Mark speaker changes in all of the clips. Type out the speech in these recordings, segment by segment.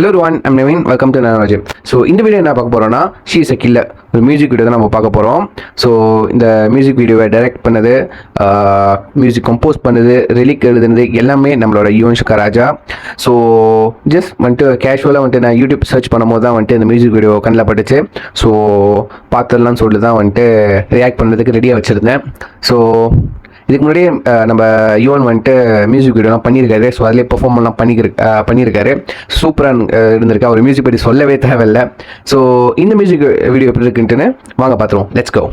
Speaker 1: Hello everyone, I'm Naveen. Welcome to Nanoji. So இந்த video என்ன பார்க்க போறோம்னா She is a Killer ஒரு மியூசிக் வீடியோ தான் நம்ம பார்க்க போறோம். ஸோ இந்த மியூசிக் வீடியோவை டைரக்ட் பண்ணது, மியூசிக் கம்போஸ் பண்ணது, ரிலிக் எழுதுனது எல்லாமே நம்மளோட யுவன் சங்கர் ராஜா. ஸோ ஜஸ்ட் வந்துட்டு கேஷுவலாக வந்துட்டு நான் யூடியூப் சர்ச் பண்ணும்போது தான் வந்துட்டு இந்த மியூசிக் வீடியோ கண்ணில் பட்டுச்சு. ஸோ பார்த்துடலாம்னு சொல்லிட்டு தான் வந்துட்டு ரியாக்ட் பண்ணுறதுக்கு ரெடியாக வச்சுருந்தேன். ஸோ இதுக்கு முன்னாடியே நம்ம யுவன் வந்துட்டு மியூசிக் வீடியோலாம் பண்ணியிருக்காரு. ஸோ அதிலே பெர்ஃபார்மெல்லாம் பண்ணியிருக்காரு. சூப்பராக இருந்திருக்கு. அவர் மியூசிக் பற்றி சொல்லவே தேவையில்லை. ஸோ இந்த மியூசிக் வீடியோ எப்படி இருக்குன்ட்டுன்னு வாங்க பார்த்துருவோம். Let's go.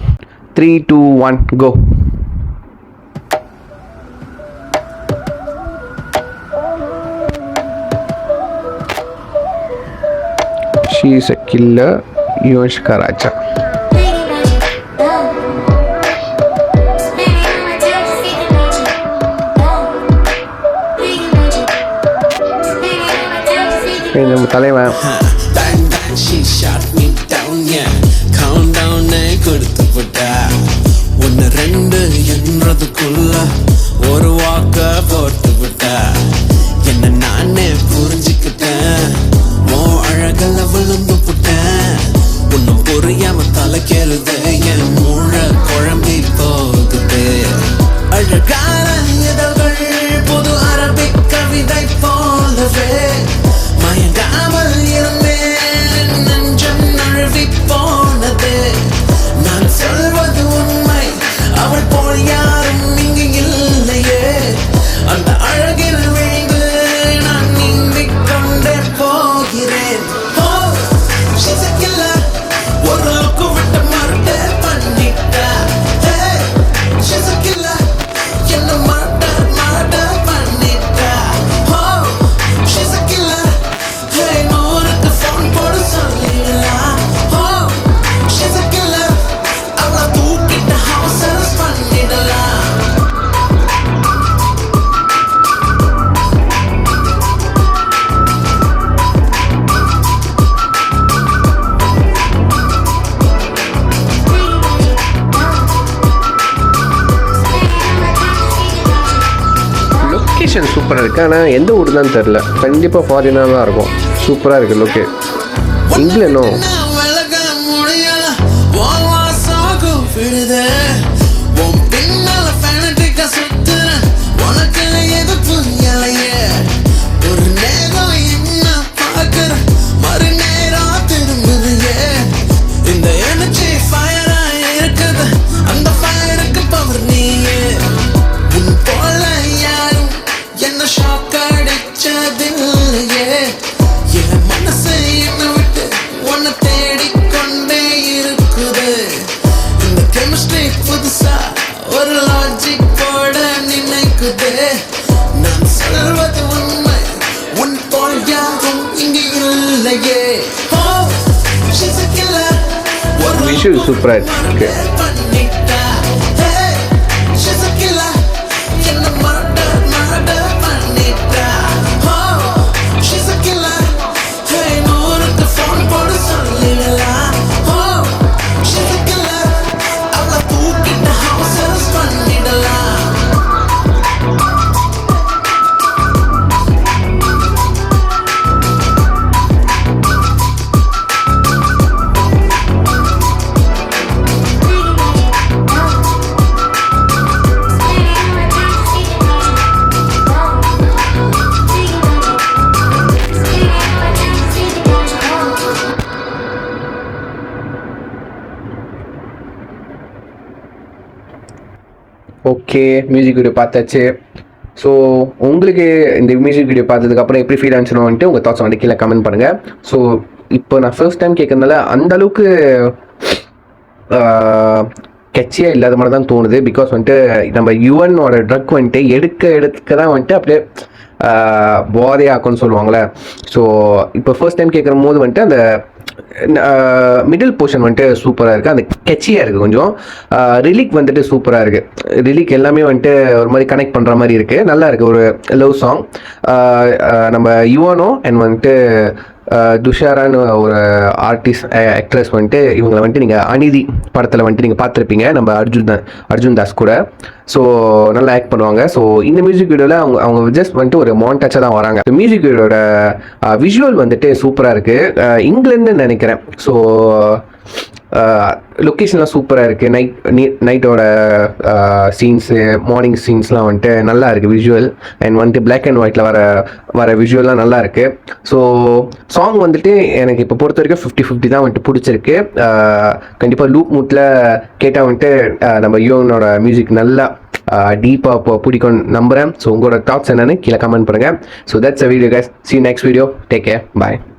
Speaker 1: 3, 2, 1 go. She is a killer, Yuvan Shankar Raja. நம்ம தலைவன்
Speaker 2: கொடுத்து போட்டா ஒன்னு ரெண்டு என்றதுக்குள்ள ஒரு வாக்க போட்டு விட்டா என்ன நானே புரிஞ்சுக்கிட்டேன். மோ அழகல விழுந்து புட்டேன். ஒன்னும் புரியாம தலைக்கேறுது என் மூள குழம்பி போகுது. அழகான இதழ்கள் புது அரபிக் கவிதை போலவே மயங்காமல் இருந்தேன். நெஞ்சம் நழுவி போனது. நான் சொல்வது உண்மை, அவள் போல் யாரும் இங்கு இல்லையே. அந்த அழகில் விழுந்து நான் நீந்திக் கொண்டே போகிறேன். She's a killer. ஒரு லுக்கு விட்டு மர்டர் பண்ணிட்டா. She's a killer. என்ன மர்டர் பண்ணிட்டா. She's a killer. நூறுக்கு ஃபோன் போடு சொல்லிடலாம். She's a killer. அவளை தூக்கிட்டு house arrest பண்ணிடலாம்.
Speaker 1: லொக்கேஷன் சூப்பராக இருக்குது. ஆனால் எந்த ஊர் தான் தெரில. கண்டிப்பாக ஃபாரினாக தான் இருக்கும். சூப்பராக இருக்குது லொக்கே. இங்கிலாண்டோ
Speaker 2: விலக முடியல உன் வாசம் விடுதே. உன் பின்னால ஃபேனட்டிக்கா சுத்துறேன். உனக்கு எது புரியலையே. ஒரு நேரம் என்ன பார்க்குற மறு நேரம் திரும்புறியே. இந்த எனர்ஜி ஃபயரா இருக்குது. அந்த ஃபயருக்கு பவர் நீயே. உன் போல யாரும் என்ன ஷாக் அடிச்சதில்லையே. என் மனசு என்னை விட்டு உன்னை தேடிக்கொண்டே இருக்குது. இந்த கெமிஸ்ட்ரி புதுசா ஒரு லாஜிக் போட நினைக்குது. நான் சொல்வது உண்மை, உன் போல் யாரும் இங்கு இல்லையே. She's a killer. ஒரு
Speaker 1: விஷுவல் சூப்பராக இருக்கு.
Speaker 2: பண்ணிட்டா. She's a killer. என்ன மர்டர் பண்ணிட்டா. She's a killer. நூறுக்கு ஃபோன் போடு சொல்லிடலாம். She's a killer. அவளை தூக்கிட்டு house arrest பண்ணிடலாம்.
Speaker 1: ஓகே, மியூசிக் வீடியோ பார்த்தாச்சு. ஸோ உங்களுக்கு இந்த மியூசிக் வீடியோ பார்த்ததுக்கப்புறம் எப்படி ஃபீல் ஆச்சுன்னு வந்துட்டு உங்கள் தாட்ஸ் வந்து கீழே கமெண்ட் பண்ணுங்கள். ஸோ இப்போ நான் ஃபர்ஸ்ட் டைம் கேட்கறதுனால அந்தளவுக்கு கெச்சியாக இல்லாத மாதிரி தான் தோணுது. பிகாஸ் வந்துட்டு நம்ம யுவனோட ட்ரக் வந்துட்டு எடுக்க தான் வந்துட்டு அப்படியே போதையாக்கும்னு சொல்லுவாங்களே. ஸோ இப்போ ஃபர்ஸ்ட் டைம் கேட்குற போது வந்துட்டு அந்த மிடில் போர்ஷன் வந்துட்டு சூப்பராக இருக்குது. அந்த கெச்சியாக இருக்குது. கொஞ்சம் ரிலிக் வந்துட்டு சூப்பராக இருக்குது. ரிலிக் எல்லாமே வந்துட்டு ஒரு மாதிரி கனெக்ட் பண்ணுற மாதிரி இருக்குது. நல்லா இருக்குது. ஒரு லவ் சாங். நம்ம யுவனோ அண்ட் வந்துட்டு துஷாரான்னு ஒரு ஆர்டிஸ்ட் ஆக்ட்ரஸ் வந்துட்டு இவங்களை வந்துட்டு நீங்கள் அநீதி படத்தில் வந்துட்டு நீங்கள் பார்த்துருப்பீங்க நம்ம அர்ஜுன் தாஸ் கூட. ஸோ நல்லா ஆக்ட் பண்ணுவாங்க. ஸோ இந்த மியூசிக் வீடியோவில் அவங்க ஜஸ்ட் வந்துட்டு ஒரு மான்டாச்சாக தான் வராங்க. மியூசிக் வீடியோட விஷுவல் வந்துட்டு சூப்பராக இருக்குது. இங்கிலாந்துன்னு நினைக்கிறேன். ஸோ லொக்கேஷன்லாம் சூப்பராக இருக்குது. நைட்டோட சீன்ஸு மார்னிங் சீன்ஸ்லாம் வந்துட்டு நல்லா இருக்குது விஷுவல். அண்ட் வந்துட்டு பிளாக் அண்ட் ஒயிட்டில் வர விஷுவல்லாம் நல்லா இருக்குது. ஸோ சாங் வந்துட்டு எனக்கு இப்போ பொறுத்த வரைக்கும் 50-50 தான் வந்துட்டு பிடிச்சிருக்கு. கண்டிப்பாக லூப் மூட்டில் கேட்டால் வந்துட்டு நம்ம யுவனோட மியூசிக் நல்லா டீப்பாக பிடிக்கும்னு நம்புகிறேன். ஸோ உங்களோட தாட்ஸ் என்னன்னு கீழே கமெண்ட் பண்ணுங்கள். So that's a video guys. see you next video. Take care. Bye.